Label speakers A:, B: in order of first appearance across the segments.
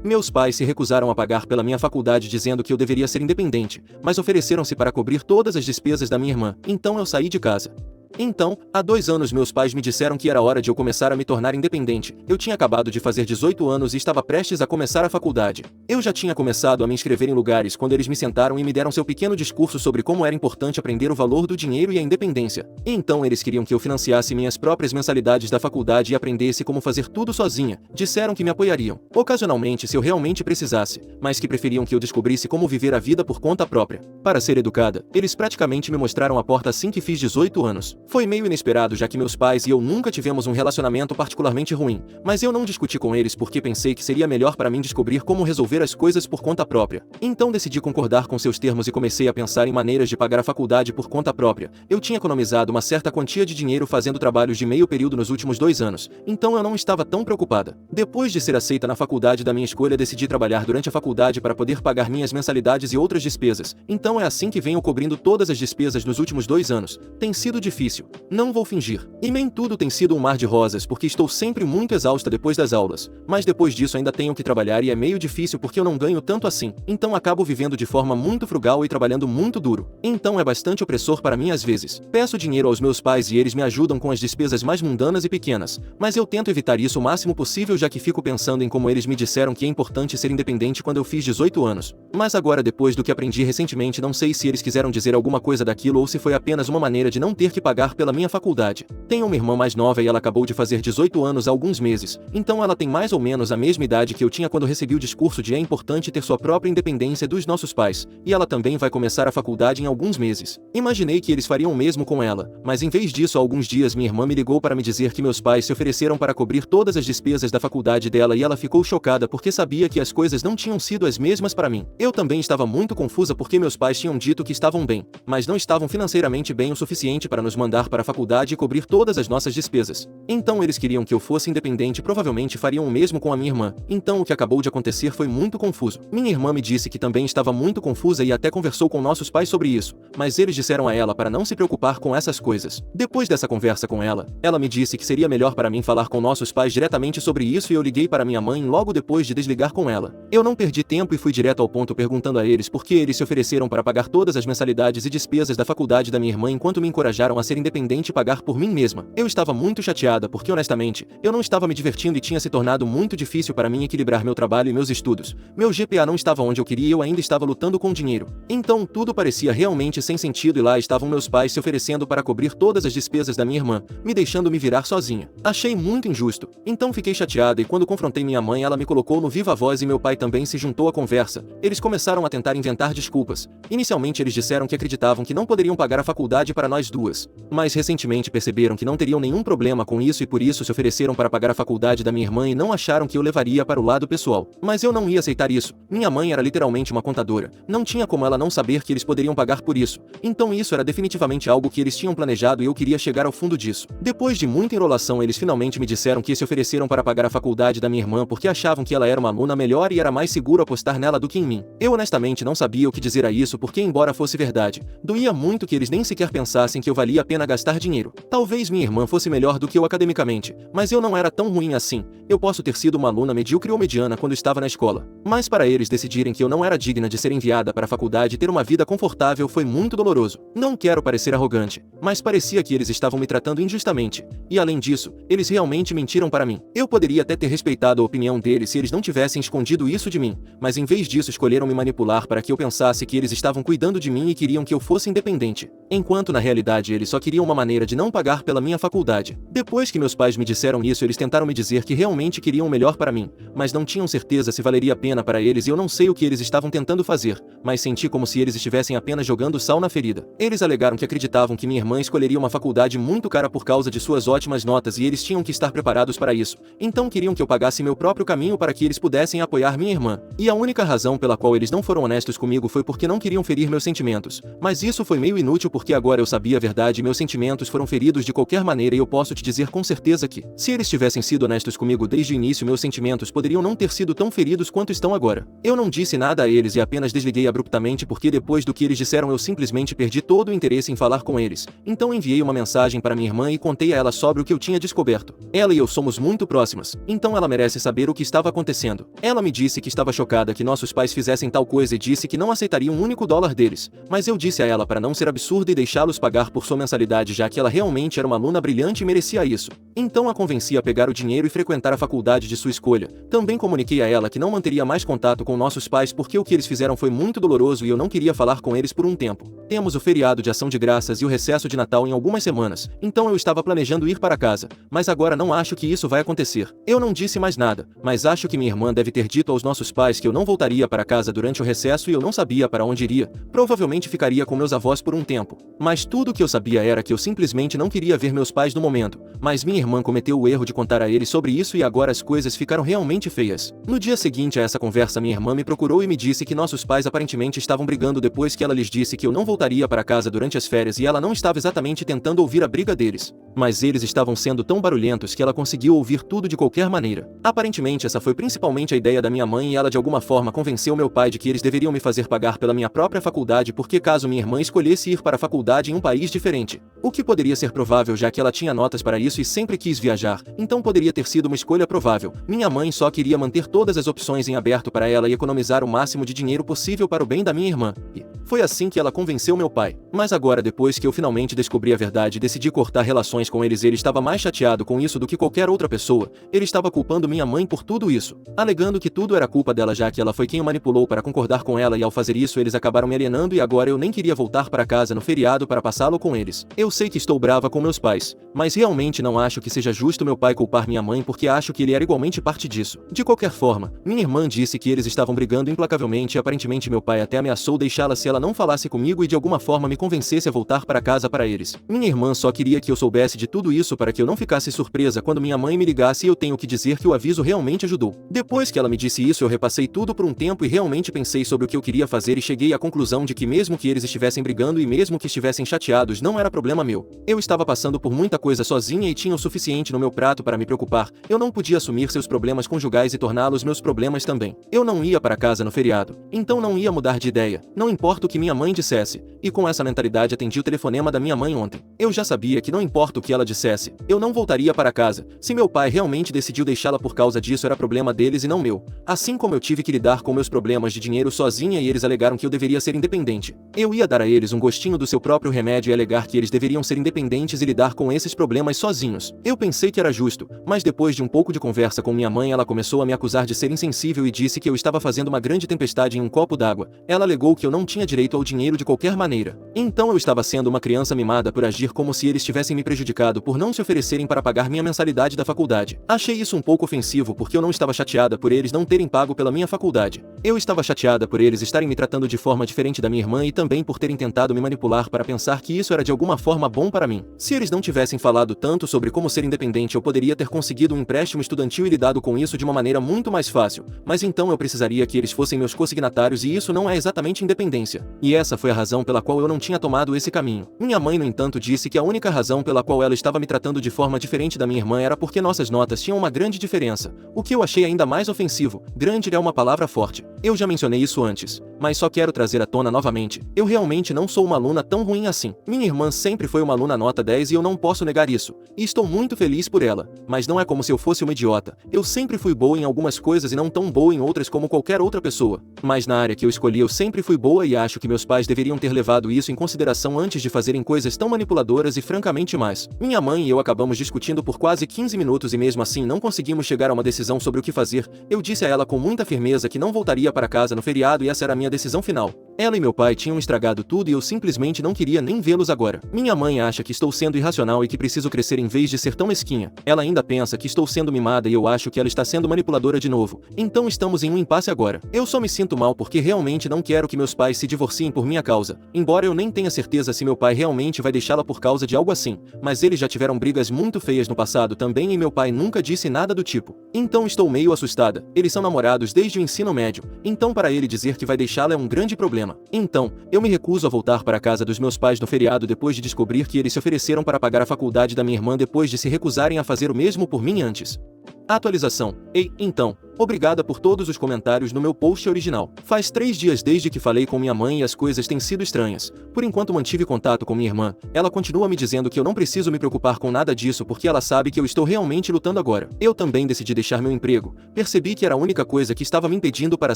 A: Meus pais se recusaram a pagar pela minha faculdade dizendo que eu deveria ser independente, mas ofereceram-se para cobrir todas as despesas da minha irmã, então eu saí de casa. Então, há 2 anos meus pais me disseram que era hora de eu começar a me tornar independente. Eu tinha acabado de fazer 18 anos e estava prestes a começar a faculdade. Eu já tinha começado a me inscrever em lugares quando eles me sentaram e me deram seu pequeno discurso sobre como era importante aprender o valor do dinheiro e a independência. E então eles queriam que eu financiasse minhas próprias mensalidades da faculdade e aprendesse como fazer tudo sozinha. Disseram que me apoiariam, ocasionalmente se eu realmente precisasse, mas que preferiam que eu descobrisse como viver a vida por conta própria. Para ser educada, eles praticamente me mostraram a porta assim que fiz 18 anos. Foi meio inesperado já que meus pais e eu nunca tivemos um relacionamento particularmente ruim, mas eu não discuti com eles porque pensei que seria melhor para mim descobrir como resolver as coisas por conta própria. Então decidi concordar com seus termos e comecei a pensar em maneiras de pagar a faculdade por conta própria. Eu tinha economizado uma certa quantia de dinheiro fazendo trabalhos de meio período nos últimos 2 anos, então eu não estava tão preocupada. Depois de ser aceita na faculdade da minha escolha, decidi trabalhar durante a faculdade para poder pagar minhas mensalidades e outras despesas. Então é assim que venho cobrindo todas as despesas nos últimos 2 anos. Tem sido difícil. Não vou fingir. E nem tudo tem sido um mar de rosas porque estou sempre muito exausta depois das aulas. Mas depois disso ainda tenho que trabalhar e é meio difícil porque eu não ganho tanto assim. Então acabo vivendo de forma muito frugal e trabalhando muito duro. Então é bastante opressor para mim às vezes. Peço dinheiro aos meus pais e eles me ajudam com as despesas mais mundanas e pequenas. Mas eu tento evitar isso o máximo possível já que fico pensando em como eles me disseram que é importante ser independente quando eu fiz 18 anos. Mas agora depois do que aprendi recentemente não sei se eles quiseram dizer alguma coisa daquilo ou se foi apenas uma maneira de não ter que pagar pela minha faculdade. Tenho uma irmã mais nova e ela acabou de fazer 18 anos há alguns meses, então ela tem mais ou menos a mesma idade que eu tinha quando recebi o discurso de é importante ter sua própria independência dos nossos pais, e ela também vai começar a faculdade em alguns meses. Imaginei que eles fariam o mesmo com ela, mas em vez disso há alguns dias minha irmã me ligou para me dizer que meus pais se ofereceram para cobrir todas as despesas da faculdade dela e ela ficou chocada porque sabia que as coisas não tinham sido as mesmas para mim. Eu também estava muito confusa porque meus pais tinham dito que estavam bem, mas não estavam financeiramente bem o suficiente para nos mandar para a faculdade e cobrir todas as nossas despesas. Então eles queriam que eu fosse independente e provavelmente fariam o mesmo com a minha irmã. Então o que acabou de acontecer foi muito confuso. Minha irmã me disse que também estava muito confusa e até conversou com nossos pais sobre isso, mas eles disseram a ela para não se preocupar com essas coisas. Depois dessa conversa com ela me disse que seria melhor para mim falar com nossos pais diretamente sobre isso e eu liguei para minha mãe logo depois de desligar com ela. Eu não perdi tempo e fui direto ao ponto perguntando a eles por que eles se ofereceram para pagar todas as mensalidades e despesas da faculdade da minha irmã enquanto me encorajaram a ser independente e pagar por mim mesma. Eu estava muito chateada porque honestamente, eu não estava me divertindo e tinha se tornado muito difícil para mim equilibrar meu trabalho e meus estudos. Meu GPA não estava onde eu queria e eu ainda estava lutando com dinheiro. Então tudo parecia realmente sem sentido e lá estavam meus pais se oferecendo para cobrir todas as despesas da minha irmã, me deixando me virar sozinha. Achei muito injusto. Então fiquei chateada e quando confrontei minha mãe ela me colocou no viva voz e meu pai também se juntou à conversa. Eles começaram a tentar inventar desculpas. Inicialmente eles disseram que acreditavam que não poderiam pagar a faculdade para nós duas. Mas recentemente perceberam que não teriam nenhum problema com isso e por isso se ofereceram para pagar a faculdade da minha irmã e não acharam que eu levaria para o lado pessoal. Mas eu não ia aceitar isso. Minha mãe era literalmente uma contadora. Não tinha como ela não saber que eles poderiam pagar por isso. Então isso era definitivamente algo que eles tinham planejado e eu queria chegar ao fundo disso. Depois de muita enrolação eles finalmente me disseram que se ofereceram para pagar a faculdade da minha irmã porque achavam que ela era uma aluna melhor e era mais seguro apostar nela do que em mim. Eu honestamente não sabia o que dizer a isso porque embora fosse verdade, doía muito que eles nem sequer pensassem que eu valia a pena gastar dinheiro. Talvez minha irmã fosse melhor do que eu academicamente, mas eu não era tão ruim assim. Eu posso ter sido uma aluna medíocre ou mediana quando estava na escola. Mas para eles decidirem que eu não era digna de ser enviada para a faculdade e ter uma vida confortável foi muito doloroso. Não quero parecer arrogante, mas parecia que eles estavam me tratando injustamente. E além disso, eles realmente mentiram para mim. Eu poderia até ter respeitado a opinião deles se eles não tivessem escondido isso de mim, mas em vez disso escolheram me manipular para que eu pensasse que eles estavam cuidando de mim e queriam que eu fosse independente. Enquanto na realidade eles só queriam uma maneira de não pagar pela minha faculdade. Depois que meus pais me disseram isso eles tentaram me dizer que realmente queriam o melhor para mim, mas não tinham certeza se valeria a pena para eles e eu não sei o que eles estavam tentando fazer, mas senti como se eles estivessem apenas jogando sal na ferida. Eles alegaram que acreditavam que minha irmã escolheria uma faculdade muito cara por causa de suas ótimas notas e eles tinham que estar preparados para isso. Então queriam que eu pagasse meu próprio caminho para que eles pudessem apoiar minha irmã. E a única razão pela qual eles não foram honestos comigo foi porque não queriam ferir meus sentimentos. Mas isso foi meio inútil porque agora eu sabia a verdade e meus sentimentos foram feridos de qualquer maneira e eu posso te dizer com certeza que, se eles tivessem sido honestos comigo desde o início, meus sentimentos poderiam não ter sido tão feridos quanto estão agora. Eu não disse nada a eles e apenas desliguei abruptamente porque depois do que eles disseram eu simplesmente perdi todo o interesse em falar com eles. Então enviei uma mensagem para minha irmã e contei a ela sobre o que eu tinha descoberto. Ela e eu somos muito próximas, então ela merece saber o que estava acontecendo. Ela me disse que estava chocada que nossos pais fizessem tal coisa e disse que não aceitaria um único dólar deles, mas eu disse a ela para não ser absurda e deixá-los pagar por sua mensalidade, já que ela realmente era uma aluna brilhante e merecia isso. Então a convenci a pegar o dinheiro e frequentar a faculdade de sua escolha. Também comuniquei a ela que não manteria mais contato com nossos pais porque o que eles fizeram foi muito doloroso e eu não queria falar com eles por um tempo. Temos o feriado de Ação de Graças e o recesso de Natal em algumas semanas, então eu estava planejando ir para casa, mas agora não acho que isso vai acontecer. Eu não disse mais nada, mas acho que minha irmã deve ter dito aos nossos pais que eu não voltaria para casa durante o recesso e eu não sabia para onde iria. Provavelmente ficaria com meus avós por um tempo. Mas tudo o que eu sabia era que eu simplesmente não queria ver meus pais no momento. Mas minha irmã cometeu o erro de contar a eles sobre isso e agora as coisas ficaram realmente feias. No dia seguinte a essa conversa, minha irmã me procurou e me disse que nossos pais aparentemente estavam brigando depois que ela lhes disse que eu não voltaria para casa durante as férias e ela não estava exatamente tentando ouvir a briga deles. Mas eles estavam sendo tão barulhentos que ela conseguiu ouvir tudo de qualquer maneira. Aparentemente essa foi principalmente a ideia da minha mãe e ela de alguma forma convenceu meu pai de que eles deveriam me fazer pagar pela minha própria faculdade porque caso minha irmã escolhesse ir para a faculdade em um país diferente. O que poderia ser provável já que ela tinha notas para isso e sempre quis viajar, então poderia ter sido uma escolha provável. Minha mãe só queria manter todas as opções em aberto para ela e economizar o máximo de dinheiro possível para o bem da minha irmã. E foi assim que ela convenceu meu pai. Mas agora, depois que eu finalmente descobri a verdade e decidi cortar relações com eles, ele estava mais chateado com isso do que qualquer outra pessoa. Ele estava culpando minha mãe por tudo isso, alegando que tudo era culpa dela já que ela foi quem o manipulou para concordar com ela e ao fazer isso eles acabaram me alienando e agora eu nem queria voltar para casa no feriado para passá-lo com eles. Eu sei que estou brava com meus pais, mas realmente não acho que seja justo meu pai culpar minha mãe porque acho que ele era igualmente parte disso. De qualquer forma, minha irmã disse que eles estavam brigando implacavelmente e aparentemente meu pai até ameaçou deixá-la se ela não falasse comigo e de alguma forma me convencesse a voltar para casa para eles. Minha irmã só queria que eu soubesse de tudo isso para que eu não ficasse surpresa quando minha mãe me ligasse e eu tenho que dizer que o aviso realmente ajudou. Depois que ela me disse isso eu repassei tudo por um tempo e realmente pensei sobre o que eu queria fazer e cheguei à conclusão de que mesmo que eles estivessem brigando e mesmo que estivessem chateados não era problema meu. Eu estava passando por muita coisa sozinha e tinha o suficiente no meu prato para me preocupar. Eu não podia assumir seus problemas conjugais e torná-los meus problemas também. Eu não ia para casa no feriado, então não ia mudar de ideia, não importa o que minha mãe dissesse. E com essa mentalidade atendi o telefonema da minha mãe ontem. Eu já sabia que não importa o que ela dissesse, eu não voltaria para casa. Se meu pai realmente decidiu deixá-la por causa disso era problema deles e não meu. Assim como eu tive que lidar com meus problemas de dinheiro sozinha e eles alegaram que eu deveria ser independente. Eu ia dar a eles um gostinho do seu próprio remédio e alegar que eles deveriam ser independentes e lidar com esses problemas sozinhos. Eu pensei que era justo, mas depois de um pouco de conversa com minha mãe ela começou a me acusar de ser insensível e disse que eu estava fazendo uma grande tempestade em um copo d'água. Ela alegou que eu não tinha direito ao dinheiro de qualquer maneira. Então eu estava sendo uma criança mimada por agir como se eles tivessem me prejudicado por não se oferecerem para pagar minha mensalidade da faculdade. Achei isso um pouco ofensivo porque eu não estava chateada por eles não terem pago pela minha faculdade. Eu estava chateada por eles estarem me tratando de forma diferente da minha irmã e também por terem tentado me manipular para pensar que isso era de alguma forma bom para mim. Se eles não tivessem falado tanto sobre como ser independente eu poderia ter conseguido um empréstimo estudantil e lidado com isso de uma maneira muito mais fácil, mas então eu precisaria que eles fossem meus consignatários e isso não é exatamente independência. E essa foi a razão pela qual eu não tinha tomado esse caminho. Minha mãe, no entanto, disse que a única razão pela qual ela estava me tratando de forma diferente da minha irmã era porque nossas notas tinham uma grande diferença, o que eu achei ainda mais ofensivo. Grande é uma palavra forte. Eu já mencionei isso antes, mas só quero trazer à tona novamente. Eu realmente não sou uma aluna tão ruim assim. Minha irmã sempre foi uma aluna nota 10 e eu não posso negar isso. E estou muito feliz por ela, mas não é como se eu fosse uma idiota. Eu sempre fui boa em algumas coisas e não tão boa em outras como qualquer outra pessoa. Mas na área que eu escolhi eu sempre fui boa e acho que meus pais deveriam ter levado isso em consideração antes de fazerem coisas tão manipuladoras e francamente mais. Minha mãe e eu acabamos discutindo por quase 15 minutos e mesmo assim não conseguimos chegar a uma decisão sobre o que fazer. Eu disse a ela com muita firmeza que não voltaria para casa no feriado e essa era a minha decisão final. Ela e meu pai tinham estragado tudo e eu simplesmente não queria nem vê-los agora. Minha mãe acha que estou sendo irracional e que preciso crescer em vez de ser tão mesquinha. Ela ainda pensa que estou sendo mimada e eu acho que ela está sendo manipuladora de novo. Então estamos em um impasse agora. Eu só me sinto mal porque realmente não quero que meus pais se divorciem por minha causa. Embora eu nem tenha certeza se meu pai realmente vai deixá-la por causa de algo assim. Mas eles já tiveram brigas muito feias no passado também e meu pai nunca disse nada do tipo. Então estou meio assustada. Eles são namorados desde o ensino médio. Então para ele dizer que vai deixá-la é um grande problema. problema. Então, eu me recuso a voltar para a casa dos meus pais no feriado depois de descobrir que eles se ofereceram para pagar a faculdade da minha irmã depois de se recusarem a fazer o mesmo por mim antes. Atualização. Ei, então, obrigada por todos os comentários no meu post original. Faz 3 dias desde que falei com minha mãe e as coisas têm sido estranhas. Por enquanto mantive contato com minha irmã, ela continua me dizendo que eu não preciso me preocupar com nada disso porque ela sabe que eu estou realmente lutando agora. Eu também decidi deixar meu emprego. Percebi que era a única coisa que estava me impedindo, para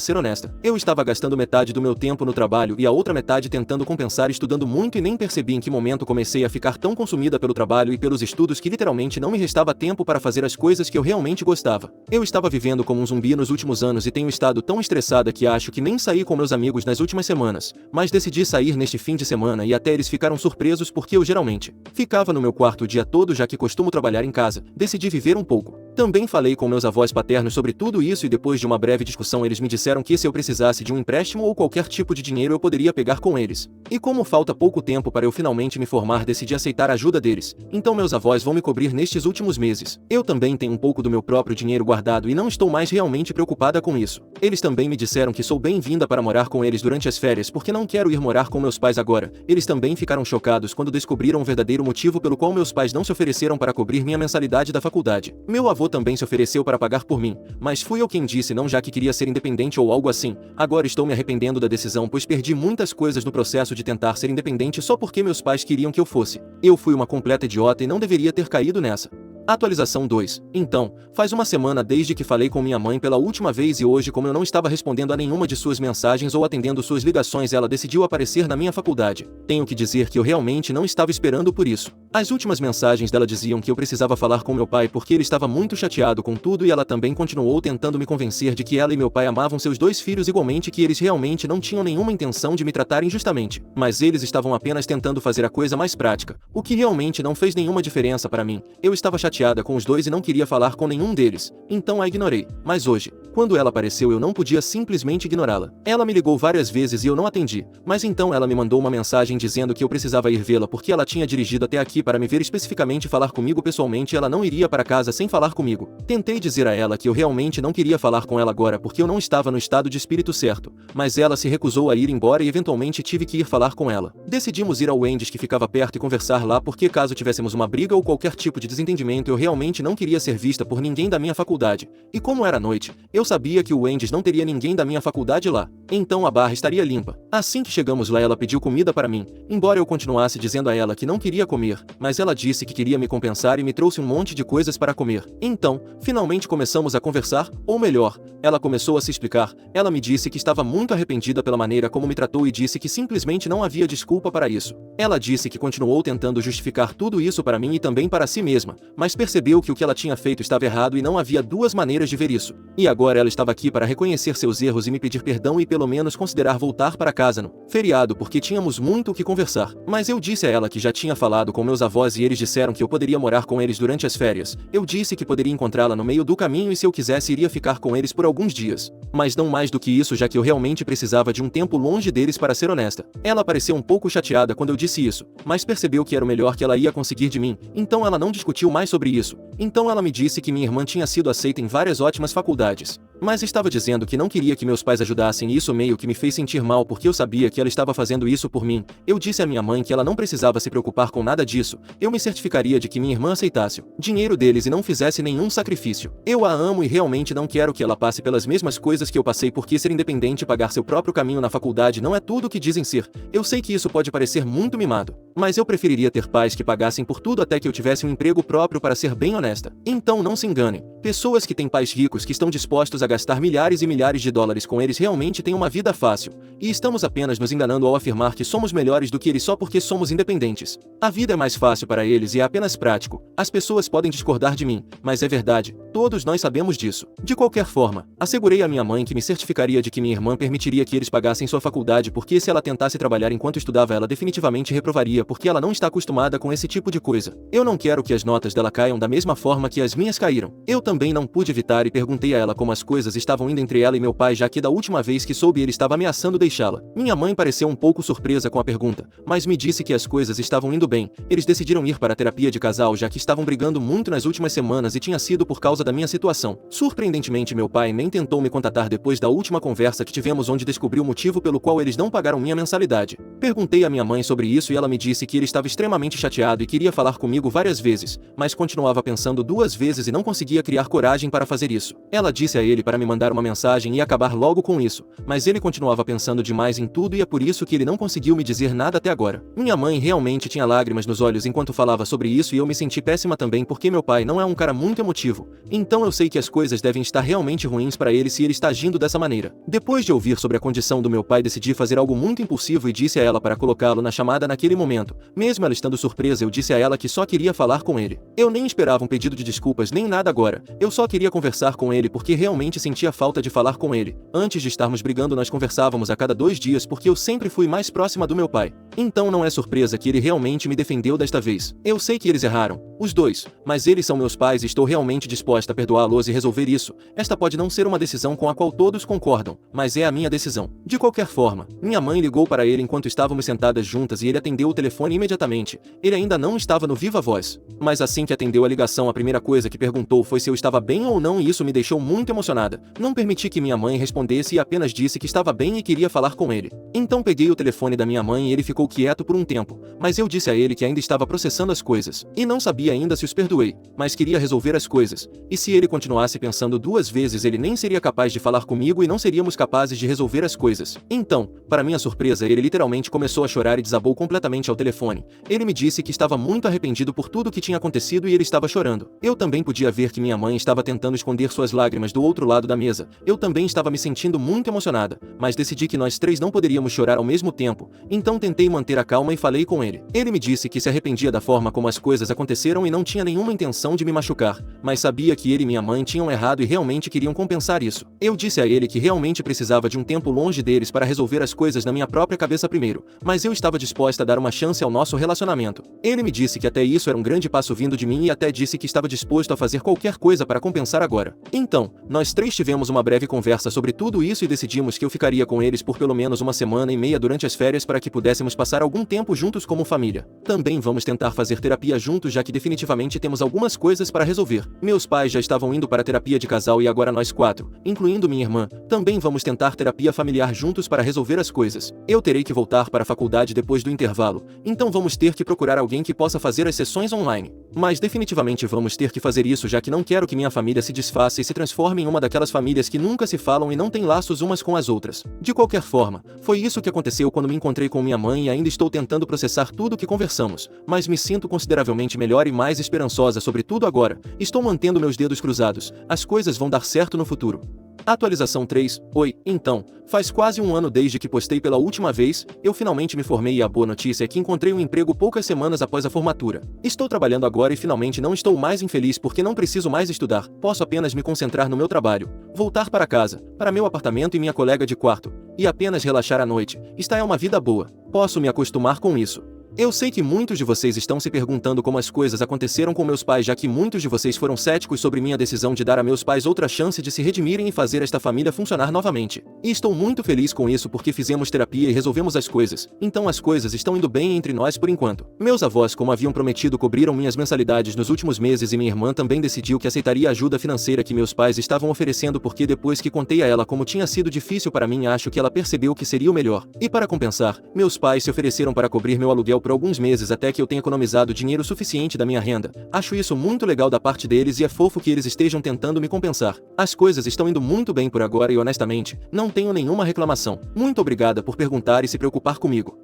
A: ser honesta. Eu estava gastando metade do meu tempo no trabalho e a outra metade tentando compensar estudando muito e nem percebi em que momento comecei a ficar tão consumida pelo trabalho e pelos estudos que literalmente não me restava tempo para fazer as coisas que eu realmente gostava. Eu estava vivendo como um zumbi nos últimos anos e tenho estado tão estressada que acho que nem saí com meus amigos nas últimas semanas, mas decidi sair neste fim de semana e até eles ficaram surpresos porque eu geralmente ficava no meu quarto o dia todo já que costumo trabalhar em casa. Decidi viver um pouco. Também falei com meus avós paternos sobre tudo isso e depois de uma breve discussão eles me disseram que se eu precisasse de um empréstimo ou qualquer tipo de dinheiro eu poderia pegar com eles. E como falta pouco tempo para eu finalmente me formar, decidi aceitar a ajuda deles. Então meus avós vão me cobrir nestes últimos meses. Eu também tenho um pouco do meu próprio dinheiro guardado e não estou mais realmente preocupada com isso. Eles também me disseram que sou bem-vinda para morar com eles durante as férias porque não quero ir morar com meus pais agora. Eles também ficaram chocados quando descobriram o verdadeiro motivo pelo qual meus pais não se ofereceram para cobrir minha mensalidade da faculdade. Meu avô também se ofereceu para pagar por mim, mas fui eu quem disse não, já que queria ser independente ou algo assim. Agora estou me arrependendo da decisão, pois perdi muitas coisas no processo de tentar ser independente só porque meus pais queriam que eu fosse. Eu fui uma completa idiota e não deveria ter caído nessa. Atualização 2. Então, faz uma semana desde que falei com minha mãe pela última vez e hoje, como eu não estava respondendo a nenhuma de suas mensagens ou atendendo suas ligações, ela decidiu aparecer na minha faculdade. Tenho que dizer que eu realmente não estava esperando por isso. As últimas mensagens dela diziam que eu precisava falar com meu pai porque ele estava muito chateado com tudo e ela também continuou tentando me convencer de que ela e meu pai amavam seus 2 filhos igualmente, que eles realmente não tinham nenhuma intenção de me tratar injustamente, mas eles estavam apenas tentando fazer a coisa mais prática, o que realmente não fez nenhuma diferença para mim. Eu estava chateada com os 2 e não queria falar com nenhum deles, então a ignorei. Mas hoje, quando ela apareceu, eu não podia simplesmente ignorá-la. Ela me ligou várias vezes e eu não atendi, mas então ela me mandou uma mensagem dizendo que eu precisava ir vê-la porque ela tinha dirigido até aqui para me ver, especificamente falar comigo pessoalmente. Ela não iria para casa sem falar comigo. Tentei dizer a ela que eu realmente não queria falar com ela agora porque eu não estava no estado de espírito certo, mas ela se recusou a ir embora e eventualmente tive que ir falar com ela. Decidimos ir ao Wendy's, que ficava perto, e conversar lá porque caso tivéssemos uma briga ou qualquer tipo de desentendimento eu realmente não queria ser vista por ninguém da minha faculdade. E como era noite, eu sabia que o Wendy's não teria ninguém da minha faculdade lá, então a barra estaria limpa. Assim que chegamos lá, ela pediu comida para mim, embora eu continuasse dizendo a ela que não queria comer, mas ela disse que queria me compensar e me trouxe um monte de coisas para comer. Então, finalmente começamos a conversar, ou melhor, ela começou a se explicar. Ela me disse que estava muito arrependida pela maneira como me tratou e disse que simplesmente não havia desculpa para isso. Ela disse que continuou tentando justificar tudo isso para mim e também para si mesma, mas percebeu que o que ela tinha feito estava errado e não havia 2 maneiras de ver isso. E agora ela estava aqui para reconhecer seus erros e me pedir perdão e pelo menos considerar voltar para casa no feriado porque tínhamos muito o que conversar. Mas eu disse a ela que já tinha falado com meus avós e eles disseram que eu poderia morar com eles durante as férias. Eu disse que poderia encontrá-la no meio do caminho e se eu quisesse iria ficar com eles por alguns dias. Mas não mais do que isso, já que eu realmente precisava de um tempo longe deles, para ser honesta. Ela pareceu um pouco chateada quando eu disse isso, mas percebeu que era o melhor que ela ia conseguir de mim, então ela não discutiu mais sobre isso. Então ela me disse que minha irmã tinha sido aceita em várias ótimas faculdades, mas estava dizendo que não queria que meus pais ajudassem e isso meio que me fez sentir mal porque eu sabia que ela estava fazendo isso por mim. Eu disse à minha mãe que ela não precisava se preocupar com nada disso, eu me certificaria de que minha irmã aceitasse o dinheiro deles e não fizesse nenhum sacrifício. Eu a amo e realmente não quero que ela passe pelas mesmas coisas que eu passei, porque ser independente e pagar seu próprio caminho na faculdade não é tudo o que dizem ser. Eu sei que isso pode parecer muito mimado, mas eu preferiria ter pais que pagassem por tudo até que eu tivesse um emprego próprio, para ser bem honesta. Então não se enganem. Pessoas que têm pais ricos que estão dispostos a gastar milhares e milhares de dólares com eles realmente têm uma vida fácil. E estamos apenas nos enganando ao afirmar que somos melhores do que eles só porque somos independentes. A vida é mais fácil para eles e é apenas prático. As pessoas podem discordar de mim, mas é verdade. Todos nós sabemos disso. De qualquer forma, assegurei a minha mãe que me certificaria de que minha irmã permitiria que eles pagassem sua faculdade, porque se ela tentasse trabalhar enquanto estudava ela definitivamente reprovaria porque ela não está acostumada com esse tipo de coisa. Eu não quero que as notas dela caiam da mesma mesma forma que as minhas caíram. Eu também não pude evitar e perguntei a ela como as coisas estavam indo entre ela e meu pai, já que da última vez que soube ele estava ameaçando deixá-la. Minha mãe pareceu um pouco surpresa com a pergunta, mas me disse que as coisas estavam indo bem. Eles decidiram ir para a terapia de casal já que estavam brigando muito nas últimas semanas e tinha sido por causa da minha situação. Surpreendentemente, meu pai nem tentou me contatar depois da última conversa que tivemos, onde descobri o motivo pelo qual eles não pagaram minha mensalidade. Perguntei à minha mãe sobre isso e ela me disse que ele estava extremamente chateado e queria falar comigo várias vezes, mas continuava pensando duas vezes e não conseguia criar coragem para fazer isso. Ela disse a ele para me mandar uma mensagem e acabar logo com isso, mas ele continuava pensando demais em tudo e é por isso que ele não conseguiu me dizer nada até agora. Minha mãe realmente tinha lágrimas nos olhos enquanto falava sobre isso e eu me senti péssima também porque meu pai não é um cara muito emotivo, então eu sei que as coisas devem estar realmente ruins para ele se ele está agindo dessa maneira. Depois de ouvir sobre a condição do meu pai, decidi fazer algo muito impulsivo e disse a ela para colocá-lo na chamada naquele momento. Mesmo ela estando surpresa, eu disse a ela que só queria falar com ele. Eu nem esperava um pedido de desculpas nem nada agora, eu só queria conversar com ele porque realmente sentia falta de falar com ele. Antes de estarmos brigando, nós conversávamos a cada 2 dias porque eu sempre fui mais próxima do meu pai. Então não é surpresa que ele realmente me defendeu desta vez. Eu sei que eles erraram, os dois, mas eles são meus pais e estou realmente disposta a perdoá-los e resolver isso. Esta pode não ser uma decisão com a qual todos concordam, mas é a minha decisão. De qualquer forma, minha mãe ligou para ele enquanto estávamos sentadas juntas e ele atendeu o telefone imediatamente. Ele ainda não estava no viva voz, mas assim que atendeu a ligação, a primeira coisa que perguntou foi se eu estava bem ou não, e isso me deixou muito emocionada. Não permiti que minha mãe respondesse e apenas disse que estava bem e queria falar com ele. Então peguei o telefone da minha mãe e ele ficou quieto por um tempo, mas eu disse a ele que ainda estava processando as coisas, e não sabia ainda se os perdoei, mas queria resolver as coisas, e se ele continuasse pensando 2 vezes ele nem seria capaz de falar comigo e não seríamos capazes de resolver as coisas. Então, para minha surpresa, ele literalmente começou a chorar e desabou completamente ao telefone. Ele me disse que estava muito arrependido por tudo o que tinha acontecido e ele estava chorando. Eu também podia ver que minha mãe estava tentando esconder suas lágrimas do outro lado da mesa. Eu também estava me sentindo muito emocionada, mas decidi que nós 3 não poderíamos chorar ao mesmo tempo, então tentei manter a calma e falei com ele. Ele me disse que se arrependia da forma como as coisas aconteceram e não tinha nenhuma intenção de me machucar, mas sabia que ele e minha mãe tinham errado e realmente queriam compensar isso. Eu disse a ele que realmente precisava de um tempo longe deles para resolver as coisas na minha própria cabeça primeiro, mas eu estava disposta a dar uma chance ao nosso relacionamento. Ele me disse que até isso era um grande passo vindo de mim e até disse que estava disposto a fazer qualquer coisa para compensar agora. Então, nós 3 tivemos uma breve conversa sobre tudo isso e decidimos que eu ficaria com eles por pelo menos 1,5 semanas durante as férias para que pudéssemos passar algum tempo juntos como família. Também vamos tentar fazer terapia juntos, já que definitivamente temos algumas coisas para resolver. Meus pais já estavam indo para a terapia de casal e agora nós 4, incluindo minha irmã, também vamos tentar terapia familiar juntos para resolver as coisas. Eu terei que voltar para a faculdade depois do intervalo, então vamos ter que procurar alguém que possa fazer as sessões online. Mas definitivamente vamos ter que fazer isso, já que não quero que minha família se desfaça e se transforme em uma daquelas famílias que nunca se falam e não têm laços umas com as outras. De qualquer forma, foi isso que aconteceu quando me encontrei com minha mãe e ainda estou tentando processar tudo o que conversamos, mas me sinto consideravelmente melhor e mais esperançosa sobre tudo agora. Estou mantendo meus dedos cruzados, as coisas vão dar certo no futuro. Atualização 3. Oi, então, faz quase 1 ano desde que postei pela última vez, eu finalmente me formei e a boa notícia é que encontrei um emprego poucas semanas após a formatura. Estou trabalhando agora e finalmente não estou mais infeliz porque não preciso mais estudar, posso apenas me concentrar no meu trabalho, voltar para casa, para meu apartamento e minha colega de quarto, e apenas relaxar à noite. Esta é uma vida boa, posso me acostumar com isso. Eu sei que muitos de vocês estão se perguntando como as coisas aconteceram com meus pais, já que muitos de vocês foram céticos sobre minha decisão de dar a meus pais outra chance de se redimirem e fazer esta família funcionar novamente. E estou muito feliz com isso porque fizemos terapia e resolvemos as coisas, então as coisas estão indo bem entre nós por enquanto. Meus avós, como haviam prometido, cobriram minhas mensalidades nos últimos meses e minha irmã também decidiu que aceitaria a ajuda financeira que meus pais estavam oferecendo porque depois que contei a ela como tinha sido difícil para mim, acho que ela percebeu que seria o melhor. E para compensar, meus pais se ofereceram para cobrir meu aluguel por alguns meses até que eu tenha economizado dinheiro suficiente da minha renda. Acho isso muito legal da parte deles e é fofo que eles estejam tentando me compensar. As coisas estão indo muito bem por agora e honestamente, não tenho nenhuma reclamação. Muito obrigada por perguntar e se preocupar comigo.